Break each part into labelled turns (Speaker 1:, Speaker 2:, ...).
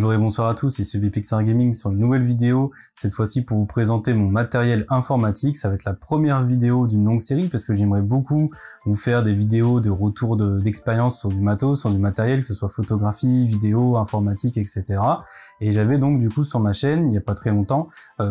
Speaker 1: Bonjour et bonsoir à tous, ici Pixar Gaming sur une nouvelle vidéo, cette fois-ci pour vous présenter mon matériel informatique. Ça va être la première vidéo d'une longue série parce que j'aimerais beaucoup vous faire des vidéos de retour d'expérience sur du matos, sur du matériel, que ce soit photographie, vidéo, informatique, etc. Et j'avais donc du coup sur ma chaîne, il n'y a pas très longtemps,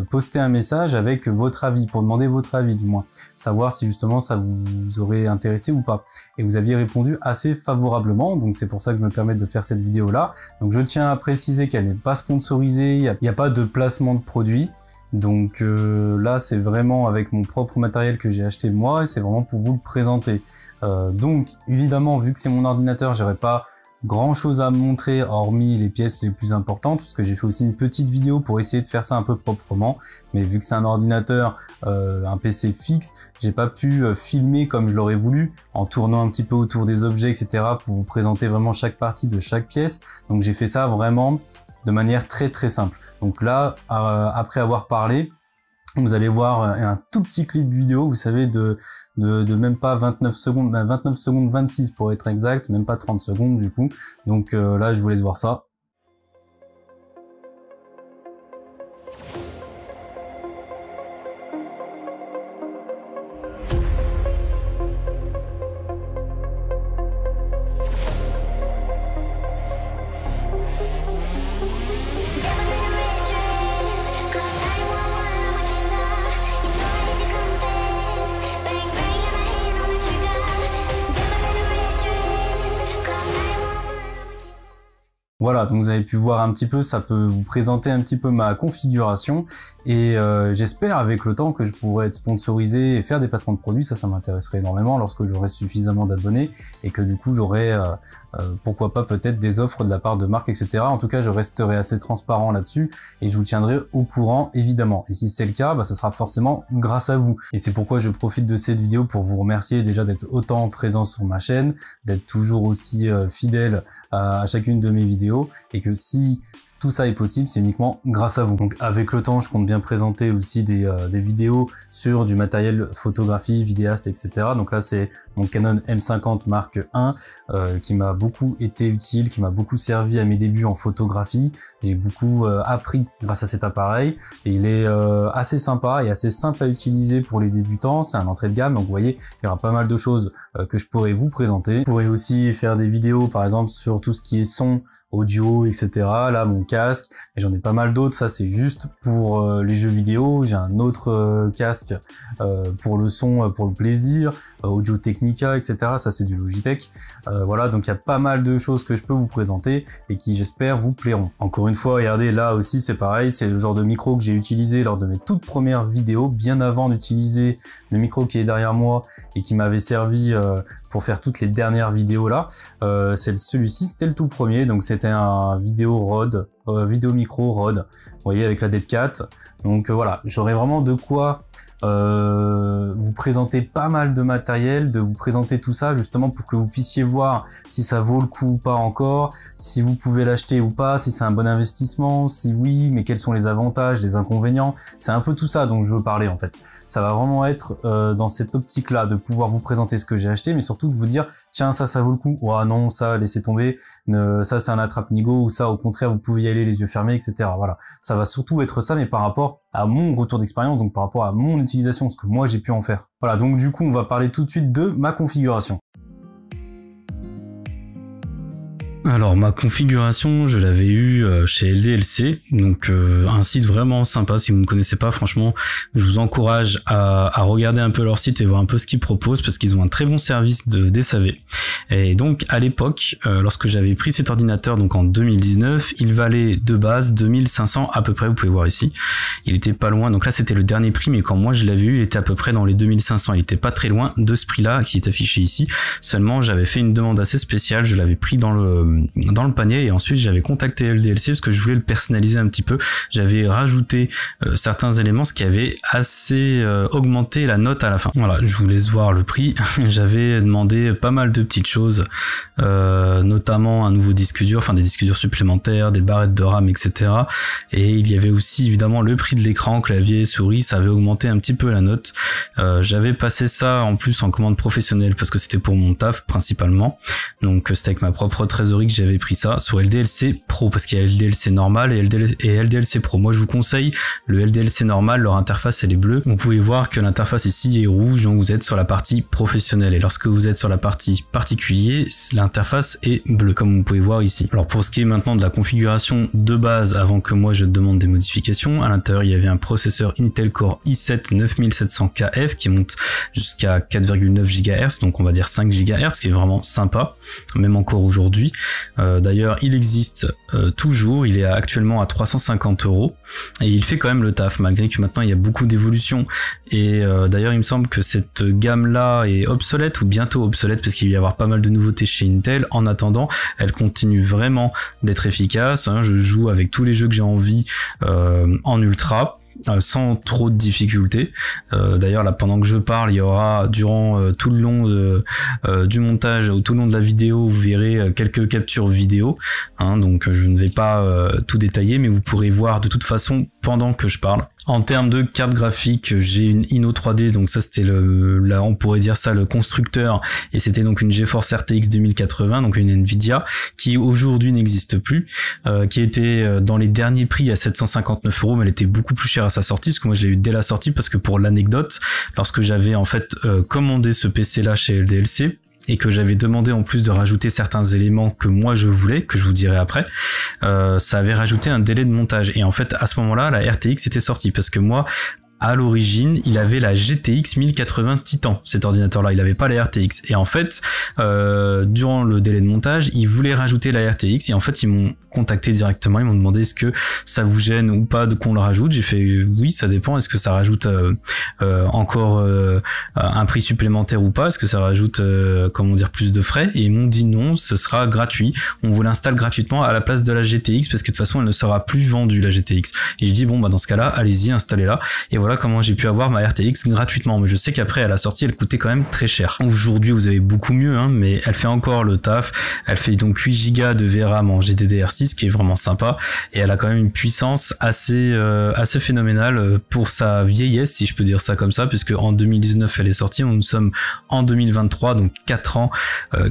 Speaker 1: posté un message avec votre avis, pour demander votre avis du moins, savoir si justement ça vous aurait intéressé ou pas. Et vous aviez répondu assez favorablement, donc c'est pour ça que je me permets de faire cette vidéo là. Donc je tiens à préciser qu'elle n'est pas sponsorisée, il n'y a pas de placement de produit. Donc là c'est vraiment avec mon propre matériel que j'ai acheté moi et c'est vraiment pour vous le présenter. Donc évidemment vu que c'est mon ordinateur, j'aurais pas grand chose à montrer hormis les pièces les plus importantes parce que j'ai fait aussi une petite vidéo pour essayer de faire ça un peu proprement, mais vu que c'est un ordinateur, un PC fixe, j'ai pas pu filmer comme je l'aurais voulu en tournant un petit peu autour des objets, etc. pour vous présenter vraiment chaque partie de chaque pièce. Donc j'ai fait ça vraiment de manière très simple. Donc là après avoir parlé, vous allez voir un tout petit clip vidéo, vous savez, de même pas 29 secondes, 29 secondes 26 pour être exact, même pas 30 secondes du coup. Donc là, je vous laisse voir ça. Voilà, donc vous avez pu voir un petit peu, ça peut vous présenter un petit peu ma configuration et j'espère avec le temps que je pourrai être sponsorisé et faire des placements de produits, ça m'intéresserait énormément lorsque j'aurai suffisamment d'abonnés et que du coup j'aurai pourquoi pas peut-être des offres de la part de marques, etc. En tout cas, je resterai assez transparent là-dessus et je vous tiendrai au courant évidemment. Et si c'est le cas, ce sera forcément grâce à vous. Et c'est pourquoi je profite de cette vidéo pour vous remercier déjà d'être autant présent sur ma chaîne, d'être toujours aussi fidèle à chacune de mes vidéos. Et que si tout ça est possible, c'est uniquement grâce à vous. Donc avec le temps, je compte bien présenter aussi des vidéos sur du matériel photographie, vidéaste, etc. Donc là, c'est mon Canon M50 Mark I qui m'a beaucoup été utile, qui m'a beaucoup servi à mes débuts en photographie. J'ai beaucoup appris grâce à cet appareil et il est assez sympa et assez simple à utiliser pour les débutants. C'est un entrée de gamme, donc vous voyez, il y aura pas mal de choses que je pourrais vous présenter. Je pourrais aussi faire des vidéos, par exemple, sur tout ce qui est son, audio, etc. Là, mon casque, et j'en ai pas mal d'autres. Ça, c'est juste pour les jeux vidéo. J'ai un autre casque pour le son, pour le plaisir, Audio Technica, etc. Ça, c'est du Logitech. Voilà, donc il y a pas mal de choses que je peux vous présenter et qui, j'espère, vous plairont. Encore une fois, regardez, là aussi, c'est pareil. C'est le genre de micro que j'ai utilisé lors de mes toutes premières vidéos, bien avant d'utiliser le micro qui est derrière moi et qui m'avait servi pour faire toutes les dernières vidéos là. C'est celui-ci, c'était le tout premier, donc c'était un vidéo Rode, vidéo micro Rode, vous voyez, avec la Dead Cat. Donc voilà, j'aurai vraiment de quoi vous présenter pas mal de matériel, de vous présenter tout ça justement pour que vous puissiez voir si ça vaut le coup ou pas encore, si vous pouvez l'acheter ou pas, si c'est un bon investissement, si oui, mais quels sont les avantages, les inconvénients. C'est un peu tout ça dont je veux parler en fait. Ça va vraiment être dans cette optique là de pouvoir vous présenter ce que j'ai acheté, mais surtout de vous dire tiens, ça vaut le coup, ou ah non, ça laissez tomber, ça c'est un attrape-nigo, ou ça au contraire vous pouvez y aller les yeux fermés, etc. Voilà, ça va surtout être ça, mais par rapport à mon retour d'expérience, donc par rapport à mon utilisation, ce que moi j'ai pu en faire. Voilà, donc du coup on va parler tout de suite de ma configuration. Alors ma configuration, je l'avais eu chez LDLC, donc un site vraiment sympa. Si vous ne connaissez pas, franchement, je vous encourage à regarder un peu leur site et voir un peu ce qu'ils proposent parce qu'ils ont un très bon service de SAV. Et donc à l'époque, lorsque j'avais pris cet ordinateur, donc en 2019, il valait de base 2500 à peu près, vous pouvez voir ici. Il était pas loin, donc là c'était le dernier prix, mais quand moi je l'avais eu, il était à peu près dans les 2500. Il était pas très loin de ce prix-là qui est affiché ici. Seulement j'avais fait une demande assez spéciale, je l'avais pris dans le panier et ensuite j'avais contacté LDLC parce que je voulais le personnaliser un petit peu. J'avais rajouté certains éléments, ce qui avait assez augmenté la note à la fin. Voilà, je vous laisse voir le prix. J'avais demandé pas mal de petites choses choses, notamment un nouveau disque dur, enfin des disques durs supplémentaires, des barrettes de RAM, etc. Et il y avait aussi évidemment le prix de l'écran, clavier, souris, ça avait augmenté un petit peu la note. J'avais passé ça en plus en commande professionnelle parce que c'était pour mon taf principalement, donc c'était avec ma propre trésorerie que j'avais pris ça sur LDLC Pro, parce qu'il y a LDLC normal et LDLC Pro. Moi je vous conseille le LDLC normal, leur interface elle est bleue. Vous pouvez voir que l'interface ici est rouge, donc vous êtes sur la partie professionnelle, et lorsque vous êtes sur la partie particulier, l'interface est bleue comme vous pouvez voir ici. Alors pour ce qui est maintenant de la configuration de base, avant que moi je demande des modifications, à l'intérieur il y avait un processeur Intel Core i7 9700KF qui monte jusqu'à 4,9 GHz, donc on va dire 5 GHz, ce qui est vraiment sympa, même encore aujourd'hui. D'ailleurs il existe toujours, il est actuellement à 350 € et il fait quand même le taf, malgré que maintenant il y a beaucoup d'évolutions. Et d'ailleurs il me semble que cette gamme là est obsolète ou bientôt obsolète, parce qu'il va y avoir pas mal de nouveautés chez Intel. En attendant, elle continue vraiment d'être efficace, hein. Je joue avec tous les jeux que j'ai envie en ultra, sans trop de difficultés. D'ailleurs là pendant que je parle, il y aura durant tout le long du montage ou tout le long de la vidéo, vous verrez quelques captures vidéo, hein, donc je ne vais pas tout détailler, mais vous pourrez voir de toute façon pendant que je parle. En termes de carte graphique, j'ai une Inno 3D, donc ça c'était là on pourrait dire ça le constructeur, et c'était donc une GeForce RTX 2080, donc une Nvidia qui aujourd'hui n'existe plus, qui était dans les derniers prix à 759 €, mais elle était beaucoup plus chère à sa sortie, parce que moi je l'ai eu dès la sortie, parce que pour l'anecdote, lorsque j'avais en fait commandé ce PC là chez LDLC, et que j'avais demandé en plus de rajouter certains éléments que moi je voulais, que je vous dirai après, ça avait rajouté un délai de montage. Et en fait à ce moment-là la RTX était sortie, parce que moi à l'origine, il avait la GTX 1080 Titan, cet ordinateur-là, il avait pas la RTX. Et en fait, durant le délai de montage, ils voulaient rajouter la RTX, et en fait, ils m'ont contacté directement, ils m'ont demandé est-ce que ça vous gêne ou pas qu'on le rajoute. J'ai fait oui, ça dépend, est-ce que ça rajoute encore un prix supplémentaire ou pas, est-ce que ça rajoute, comment dire, plus de frais, et ils m'ont dit non, ce sera gratuit, on vous l'installe gratuitement à la place de la GTX, parce que de toute façon, elle ne sera plus vendue, la GTX. Et je dis bon, bah dans ce cas-là, allez-y, installez-la, et voilà comment j'ai pu avoir ma RTX gratuitement. Mais je sais qu'après à la sortie elle coûtait quand même très cher. Aujourd'hui vous avez beaucoup mieux, hein, mais elle fait encore le taf. Elle fait donc 8 Go de VRAM en GDDR6, qui est vraiment sympa, et elle a quand même une puissance assez phénoménale pour sa vieillesse, si je peux dire ça comme ça, puisque en 2019 elle est sortie, nous sommes en 2023, donc 4 ans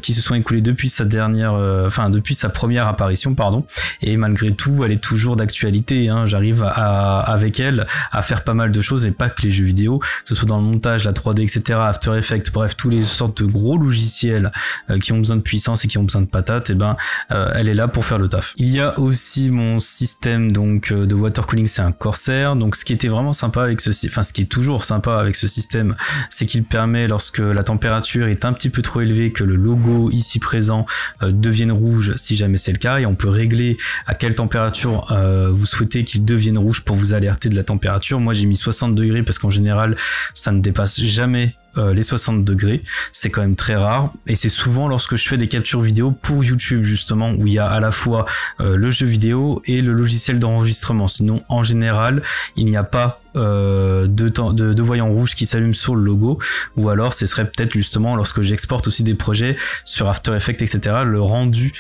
Speaker 1: qui se sont écoulés depuis sa depuis sa première apparition, pardon, et malgré tout elle est toujours d'actualité, hein. J'arrive avec elle à faire pas mal de choses, et pas que les jeux vidéo, que ce soit dans le montage, la 3D, etc., After Effects, bref, tous les sortes de gros logiciels qui ont besoin de puissance et qui ont besoin de patates, et ben elle est là pour faire le taf. Il y a aussi mon système donc de water cooling, c'est un Corsair. Donc ce qui était vraiment sympa avec ce qui est toujours sympa avec ce système, c'est qu'il permet, lorsque la température est un petit peu trop élevée, que le logo ici présent devienne rouge si jamais c'est le cas, et on peut régler à quelle température vous souhaitez qu'il devienne rouge pour vous alerter de la température. Moi j'ai mis 60 degrés parce qu'en général ça ne dépasse jamais les 60 degrés, c'est quand même très rare, et c'est souvent lorsque je fais des captures vidéo pour YouTube justement, où il y a à la fois le jeu vidéo et le logiciel d'enregistrement. Sinon en général il n'y a pas de voyant rouge qui s'allume sur le logo, ou alors ce serait peut-être justement lorsque j'exporte aussi des projets sur After Effects, etc., le rendu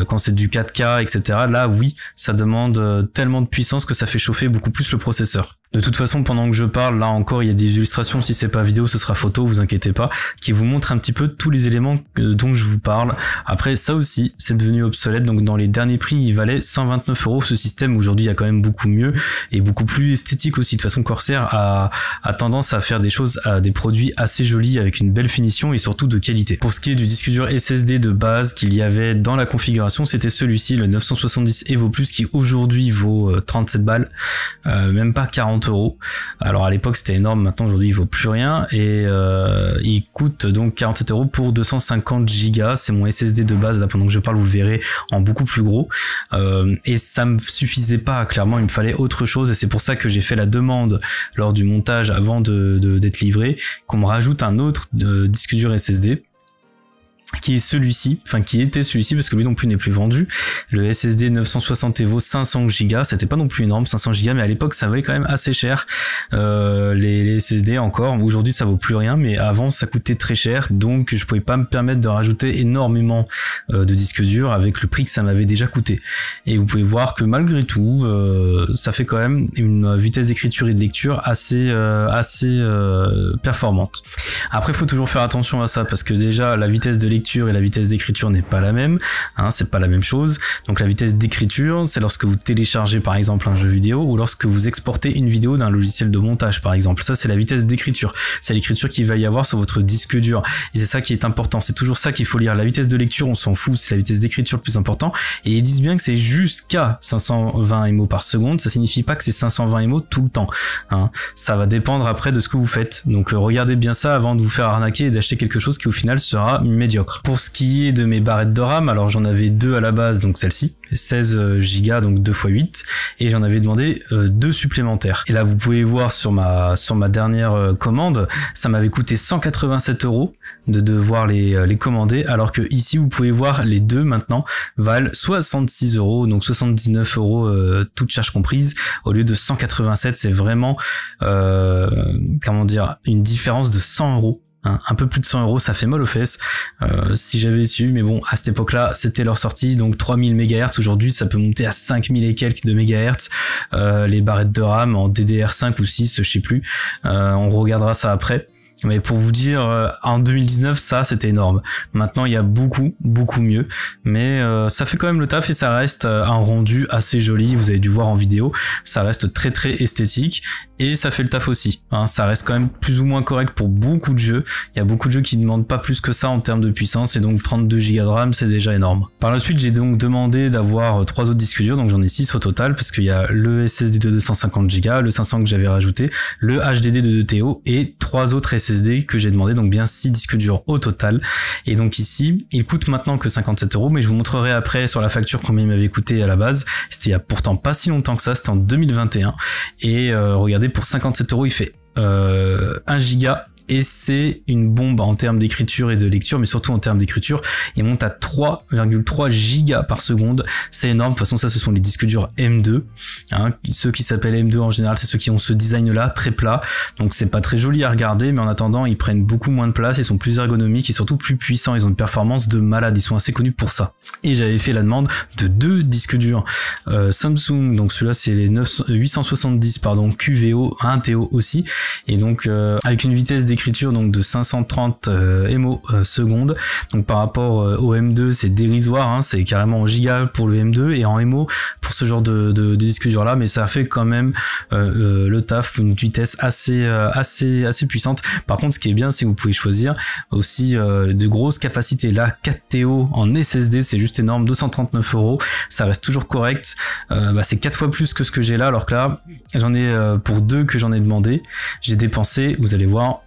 Speaker 1: quand c'est du 4K, etc., là oui ça demande tellement de puissance que ça fait chauffer beaucoup plus le processeur. De toute façon, pendant que je parle, là encore, il y a des illustrations, si c'est pas vidéo, ce sera photo, vous inquiétez pas, qui vous montrent un petit peu tous les éléments dont je vous parle. Après, ça aussi, c'est devenu obsolète, donc dans les derniers prix, il valait 129 € ce système. Aujourd'hui, il y a quand même beaucoup mieux, et beaucoup plus esthétique aussi. De toute façon, Corsair a tendance à faire des choses, à des produits assez jolis, avec une belle finition, et surtout de qualité. Pour ce qui est du disque dur SSD de base qu'il y avait dans la configuration, c'était celui-ci, le 970 Evo Plus, qui aujourd'hui vaut 37 balles, même pas 40 €. Alors à l'époque c'était énorme, maintenant aujourd'hui il vaut plus rien, et il coûte donc 47 € pour 250 Go. C'est mon SSD de base, là pendant que je parle vous le verrez en beaucoup plus gros, et ça me suffisait pas, clairement il me fallait autre chose, et c'est pour ça que j'ai fait la demande lors du montage avant d'être livré, qu'on me rajoute un autre disque dur SSD. qui est celui-ci, enfin qui était celui-ci parce que lui non plus n'est plus vendu, le SSD 960 Evo 500 Go, c'était pas non plus énorme 500 Go, mais à l'époque ça valait quand même assez cher, les SSD encore, aujourd'hui ça vaut plus rien, mais avant ça coûtait très cher, donc je pouvais pas me permettre de rajouter énormément de disques durs avec le prix que ça m'avait déjà coûté, et vous pouvez voir que malgré tout ça fait quand même une vitesse d'écriture et de lecture assez performante. Après il faut toujours faire attention à ça, parce que déjà la vitesse de lecture et la vitesse d'écriture n'est pas la même, hein, c'est pas la même chose. Donc la vitesse d'écriture, c'est lorsque vous téléchargez par exemple un jeu vidéo ou lorsque vous exportez une vidéo d'un logiciel de montage par exemple. Ça c'est la vitesse d'écriture, c'est l'écriture qu'il va y avoir sur votre disque dur, et c'est ça qui est important, c'est toujours ça qu'il faut lire. La vitesse de lecture on s'en fout, c'est la vitesse d'écriture le plus important, et ils disent bien que c'est jusqu'à 520 MO par seconde, ça signifie pas que c'est 520 MO tout le temps, hein. Ça va dépendre après de ce que vous faites, donc regardez bien ça avant de vous faire arnaquer et d'acheter quelque chose qui au final sera médiocre. Pour ce qui est de mes barrettes de RAM, alors j'en avais deux à la base, donc celle-ci, 16 Go, donc 2 x 8, et j'en avais demandé 2 supplémentaires. Et là vous pouvez voir sur ma dernière commande, ça m'avait coûté 187 € de devoir les commander, alors que ici vous pouvez voir les deux maintenant valent 66 €, donc 79 € toutes charges comprises, au lieu de 187. C'est vraiment comment dire, une différence de 100 €. Un peu plus de 100 €, ça fait mal aux fesses, si j'avais su, mais bon, à cette époque-là, c'était leur sortie, donc 3000 MHz, aujourd'hui, ça peut monter à 5000 et quelques de MHz, les barrettes de RAM en DDR5 ou 6, je sais plus, on regardera ça après. Mais pour vous dire, en 2019, ça c'était énorme. Maintenant il y a beaucoup mieux, mais ça fait quand même le taf et ça reste un rendu assez joli. Vous avez dû voir en vidéo, ça reste très esthétique et ça fait le taf aussi, hein. Ça reste quand même plus ou moins correct pour beaucoup de jeux. Il y a beaucoup de jeux qui demandent pas plus que ça en termes de puissance, et donc 32 Go de RAM c'est déjà énorme. Par la suite j'ai donc demandé d'avoir 3 autres disques durs, donc j'en ai 6 au total, parce qu'il y a le SSD de 250 Go, le 500 que j'avais rajouté, le HDD de 2 TO et 3 autres SSD que j'ai demandé, donc bien 6 disques durs au total. Et donc ici il coûte maintenant que 57 €, mais je vous montrerai après sur la facture combien il m'avait coûté à la base. C'était il y a pourtant pas si longtemps que ça, c'était en 2021, et regardez, pour 57 € il fait 1 giga, et c'est une bombe en termes d'écriture et de lecture, mais surtout en termes d'écriture, il monte à 3,3 gigas par seconde, c'est énorme. De toute façon ça, ce sont les disques durs M2, hein. Ceux qui s'appellent M2 en général, c'est ceux qui ont ce design là, très plat, donc c'est pas très joli à regarder, mais en attendant ils prennent beaucoup moins de place, ils sont plus ergonomiques et surtout plus puissants, ils ont une performance de malade, ils sont assez connus pour ça. Et j'avais fait la demande de 2 disques durs Samsung, donc celui-là c'est les 870 pardon, QVO, 1 TO aussi, et donc avec une vitesse d'écriture donc de 530 MO seconde, donc par rapport au M2 c'est dérisoire, hein, c'est carrément en giga pour le M2 et en MO pour ce genre de disque dur là, mais ça fait quand même le taf, une vitesse assez puissante. Par contre ce qui est bien c'est que vous pouvez choisir aussi de grosses capacités, là 4 TO en SSD, c'est juste énorme, 239 €, ça reste toujours correct, c'est 4 fois plus que ce que j'ai là, alors que là j'en ai pour 2 que j'en ai demandé, j'ai dépensé, vous allez voir,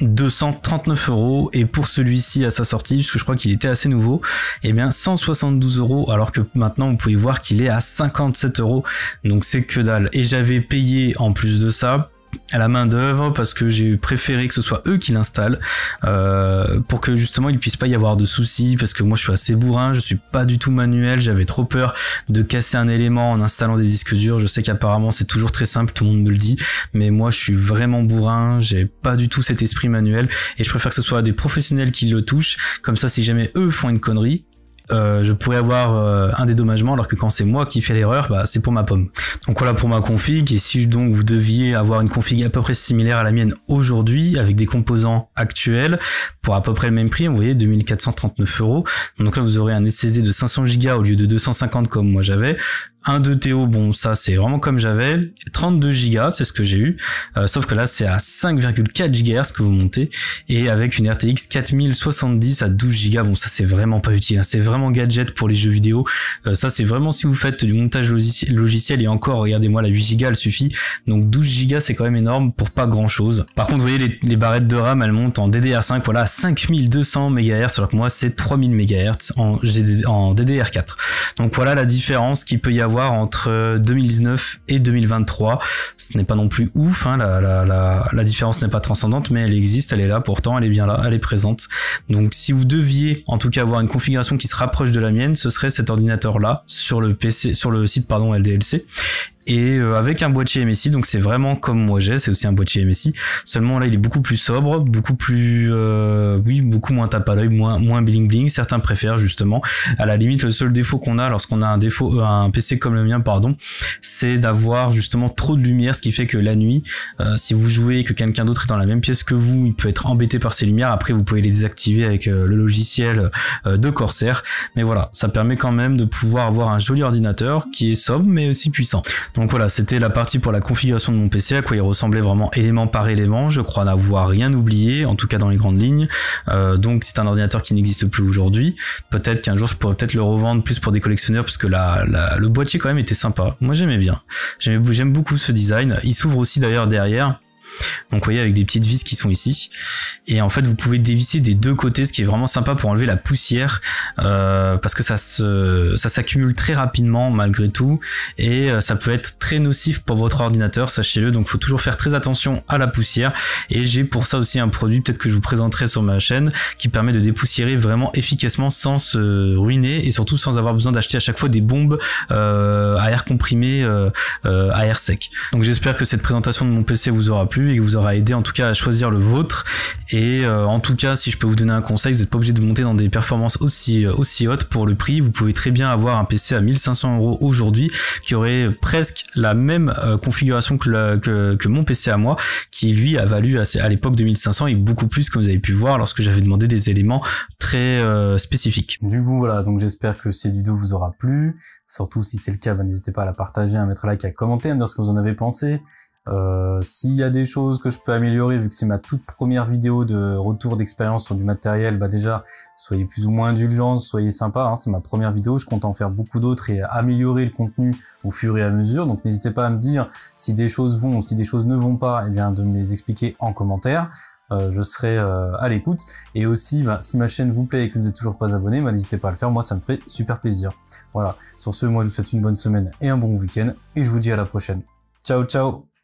Speaker 1: 239 €, et pour celui-ci à sa sortie, puisque je crois qu'il était assez nouveau, et bien 172 €, alors que maintenant vous pouvez voir qu'il est à 57 €, donc c'est que dalle. Et j'avais payé en plus de ça à la main d'œuvre parce que j'ai préféré que ce soit eux qui l'installent, pour que justement il puisse pas y avoir de soucis, parce que moi je suis assez bourrin, je suis pas du tout manuel, j'avais trop peur de casser un élément en installant des disques durs. Je sais qu'apparemment c'est toujours très simple, tout le monde me le dit, mais moi je suis vraiment bourrin, j'ai pas du tout cet esprit manuel, et je préfère que ce soit des professionnels qui le touchent, comme ça si jamais eux font une connerie, je pourrais avoir un dédommagement, alors que quand c'est moi qui fais l'erreur, c'est pour ma pomme. Donc voilà pour ma config, et si donc vous deviez avoir une config à peu près similaire à la mienne aujourd'hui, avec des composants actuels, pour à peu près le même prix, vous voyez, 2439 €, donc là vous aurez un SSD de 500 Go au lieu de 250 comme moi j'avais, un 2 TO, bon ça c'est vraiment comme j'avais, 32 Go c'est ce que j'ai eu, sauf que là c'est à 5,4 GHz que vous montez, et avec une RTX 4070 à 12 Go, bon ça c'est vraiment pas utile, hein. C'est vraiment gadget pour les jeux vidéo, ça c'est vraiment si vous faites du montage logiciel, et encore regardez-moi la 8 Go elle suffit, donc 12 Go c'est quand même énorme pour pas grand chose. Par contre vous voyez les barrettes de RAM elles montent en DDR5, voilà, à 5200 MHz, alors que moi c'est 3000 MHz en DDR4, donc voilà la différence qu'il peut y avoir
Speaker 2: avoir entre 2019 et 2023. Ce n'est pas non plus ouf, hein, la différence n'est pas transcendante, mais elle existe, elle est là, pourtant elle est bien là, elle est présente. Donc si vous deviez en tout cas avoir une configuration qui se rapproche de la mienne, ce serait cet ordinateur là sur le PC, sur le site pardon LDLC. Et avec un boîtier MSI, donc c'est vraiment comme moi j'ai, c'est aussi un boîtier MSI, seulement là il est beaucoup plus sobre, beaucoup plus oui, beaucoup moins tape à l'œil, moins bling bling. Certains préfèrent justement. À la limite, le seul défaut qu'on a lorsqu'on a un PC comme le mien pardon, c'est d'avoir justement trop de lumière, ce qui fait que la nuit, si vous jouez et que quelqu'un d'autre est dans la même pièce que vous, il peut être embêté par ces lumières. Après vous pouvez les désactiver avec le logiciel de Corsair, mais voilà, ça permet quand même de pouvoir avoir un joli ordinateur qui est sobre mais aussi puissant. Donc voilà, c'était la partie pour la configuration de mon PC, à quoi il ressemblait vraiment élément par élément. Je crois n'avoir rien oublié, en tout cas dans les grandes lignes. Donc c'est un ordinateur qui n'existe plus aujourd'hui. Peut-être qu'un jour je pourrais peut-être le revendre plus pour des collectionneurs, parce que le boîtier quand même était sympa. Moi j'aimais bien. J'aime beaucoup ce design. Il s'ouvre aussi d'ailleurs derrière. Donc vous voyez, avec des petites vis qui sont ici, et en fait vous pouvez dévisser des deux côtés, ce qui est vraiment sympa pour enlever la poussière, parce que ça s'accumule très rapidement malgré tout, et ça peut être très nocif pour votre ordinateur, sachez-le. Donc il faut toujours faire très attention à la poussière, et j'ai pour ça aussi un produit peut-être que je vous présenterai sur ma chaîne qui permet de dépoussiérer vraiment efficacement sans se ruiner, et surtout sans avoir besoin d'acheter à chaque fois des bombes à air comprimé, à air sec. Donc j'espère que cette présentation de mon PC vous aura plu et que vous aura aidé en tout cas à choisir le vôtre. Et en tout cas, si je peux vous donner un conseil, vous n'êtes pas obligé de monter dans des performances aussi hautes pour le prix. Vous pouvez très bien avoir un PC à 1500 € aujourd'hui qui aurait presque la même configuration que mon PC à moi, qui lui a valu à l'époque 2500 et beaucoup plus, comme vous avez pu voir lorsque j'avais demandé des éléments très spécifiques.
Speaker 1: Du coup voilà, donc j'espère que cette vidéo vous aura plu. Surtout si c'est le cas, n'hésitez pas à la partager, à mettre un like, à commenter, à me dire ce que vous en avez pensé. S'il y a des choses que je peux améliorer, vu que c'est ma toute première vidéo de retour d'expérience sur du matériel, déjà soyez plus ou moins indulgents, soyez sympa, hein, c'est ma première vidéo, je compte en faire beaucoup d'autres et améliorer le contenu au fur et à mesure. Donc n'hésitez pas à me dire si des choses vont ou si des choses ne vont pas, et bien de me les expliquer en commentaire. Je serai à l'écoute. Et aussi, si ma chaîne vous plaît et que vous n'êtes toujours pas abonné, n'hésitez pas à le faire, moi ça me ferait super plaisir. Voilà, sur ce, moi je vous souhaite une bonne semaine et un bon week-end, et je vous dis à la prochaine. Ciao ciao.